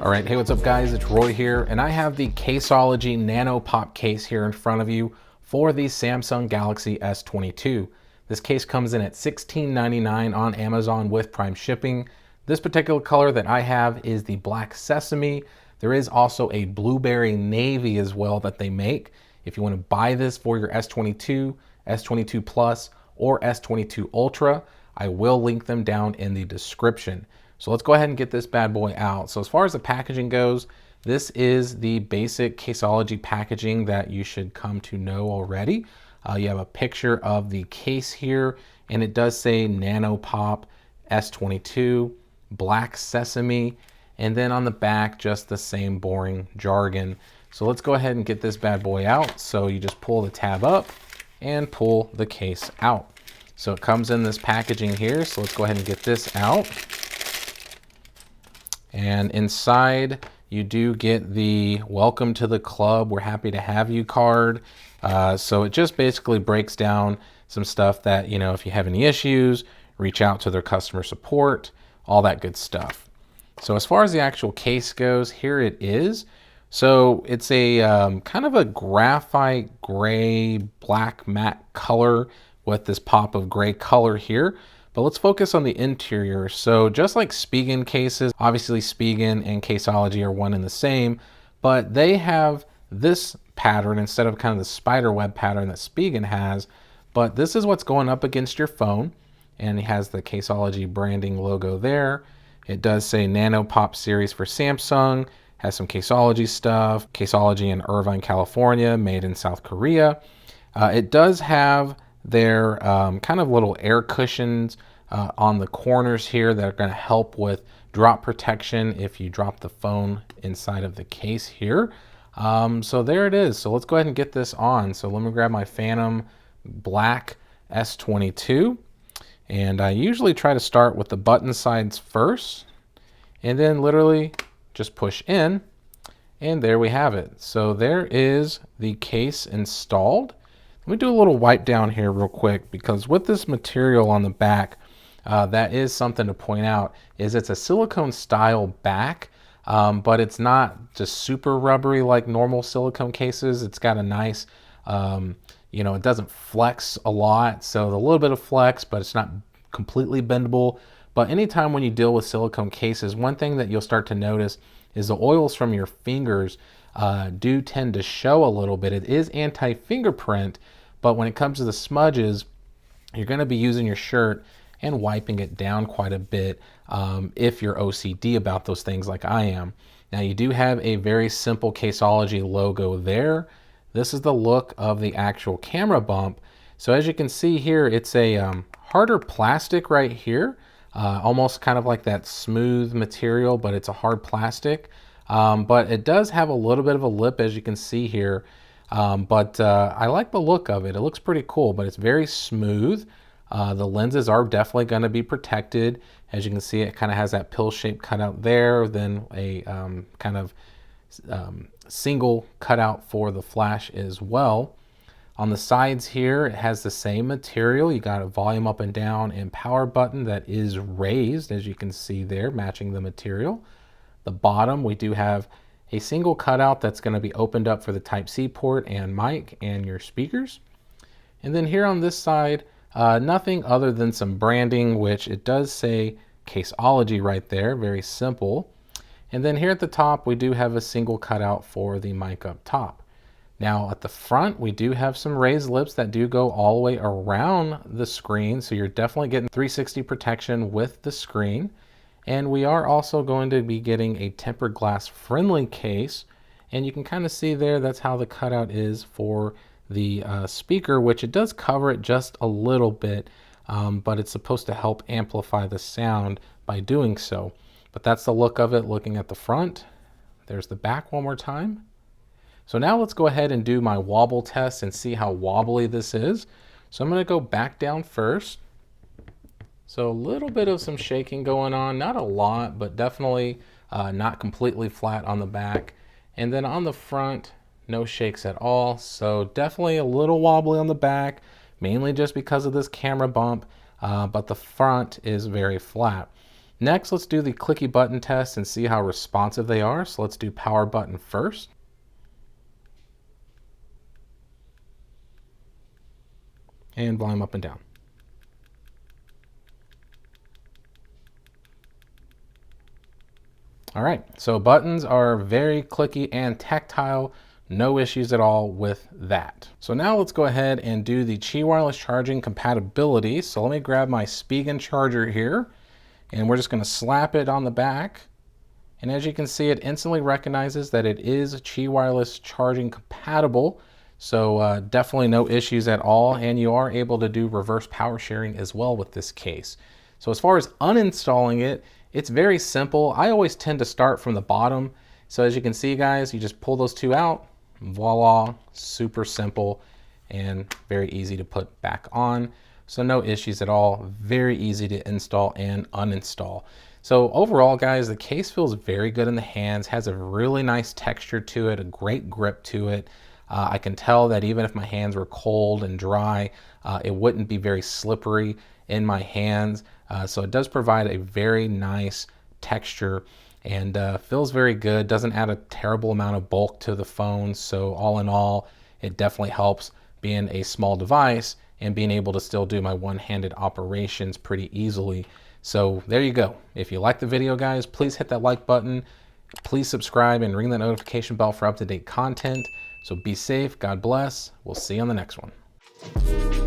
All right, hey, what's up guys? It's Roy here, and I have the Caseology Nano Pop case here in front of you for the Samsung Galaxy S22. This case comes in at $16.99 on Amazon with Prime shipping. This particular color that I have is the Black Sesame. There is also a blueberry navy as well that they make. If you want to buy this for your S22, S22 Plus, or S22 Ultra, I will link them down in the description. So let's go ahead and get this bad boy out. So as far as the packaging goes, this is the basic Caseology packaging that you should come to know already. You have a picture of the case here, and it does say Nano Pop S22, Black Sesame, and then on the back, just the same boring jargon. So let's go ahead and get this bad boy out. So you just pull the tab up and pull the case out. So it comes in this packaging here. So let's go ahead and get this out. And inside, you do get the welcome to the club, we're happy to have you card. So it just basically breaks down some stuff that, you know, if you have any issues, reach out to their customer support, all that good stuff. So as far as the actual case goes, here it is. So it's a kind of a graphite gray, black matte color with this pop of gray color here. But let's focus on the interior. So just like Spigen cases, obviously Spigen and Caseology are one and the same, but they have this pattern instead of kind of the spider web pattern that Spigen has. But this is what's going up against your phone, and it has the Caseology branding logo there. It does say Nano Pop series for Samsung, has some Caseology stuff, Caseology in Irvine, California, made in South Korea. It does have their kind of little air cushions on the corners here that are going to help with drop protection if you drop the phone inside of the case here. So there it is. So let's go ahead and get this on. So let me grab my Phantom Black S22, and I usually try to start with the button sides first and then literally just push in, and there we have it. So there is the case installed. Let me do a little wipe down here real quick, because with this material on the back, that is something to point out, is it's a silicone style back, but it's not just super rubbery like normal silicone cases. It's got a nice, you know, it doesn't flex a lot. So a little bit of flex, but it's not completely bendable. But anytime when you deal with silicone cases, one thing that you'll start to notice is the oils from your fingers do tend to show a little bit. It is anti-fingerprint, but when it comes to the smudges, you're going to be using your shirt and wiping it down quite a bit if you're OCD about those things like I am. Now you do have a very simple Caseology logo there. This is the look of the actual camera bump. So as you can see here, it's a harder plastic right here, almost kind of like that smooth material, but it's a hard plastic. But it does have a little bit of a lip, as you can see here. But I like the look of it. It looks pretty cool, but it's very smooth. The lenses are definitely going to be protected. As you can see, it kind of has that pill-shaped cutout there, then a kind of single cutout for the flash as well. On the sides here, it has the same material. You got a volume up and down and power button that is raised, as you can see there, matching the material. The bottom, we do have a single cutout that's going to be opened up for the Type-C port and mic and your speakers. And then here on this side, nothing other than some branding, which it does say Caseology right there, very simple. And then here at the top, we do have a single cutout for the mic up top. Now at the front, we do have some raised lips that do go all the way around the screen, so you're definitely getting 360 protection with the screen. And we are also going to be getting a tempered glass friendly case, and you can kind of see there, that's how the cutout is for the speaker, which it does cover it just a little bit, but it's supposed to help amplify the sound by doing so. But that's the look of it looking at the front. There's the back one more time. So now let's go ahead and do my wobble test and see how wobbly this is. So I'm going to go back down first. So a little bit of some shaking going on, not a lot, but definitely not completely flat on the back. And then on the front, no shakes at all. So definitely a little wobbly on the back, mainly just because of this camera bump, but the front is very flat. Next, let's do the clicky button test and see how responsive they are. So let's do power button first. And volume up and down. All right, so buttons are very clicky and tactile. No issues at all with that. So now let's go ahead and do the Qi wireless charging compatibility. So let me grab my Spigen charger here, and we're just going to slap it on the back. And as you can see, it instantly recognizes that it is Qi wireless charging compatible. So definitely no issues at all. And you are able to do reverse power sharing as well with this case. So as far as uninstalling it, it's very simple. I always tend to start from the bottom. So as you can see, guys, you just pull those two out. Voila, super simple and very easy to put back on. So no issues at all. Very easy to install and uninstall. So overall, guys, the case feels very good in the hands, has a really nice texture to it, a great grip to it. I can tell that even if my hands were cold and dry, it wouldn't be very slippery in my hands. So it does provide a very nice texture and feels very good. Doesn't add a terrible amount of bulk to the phone. So all in all, it definitely helps being a small device and being able to still do my one-handed operations pretty easily. So there you go. If you like the video, guys, please hit that like button. Please subscribe and ring that notification bell for up-to-date content. So be safe. God bless. We'll see you on the next one.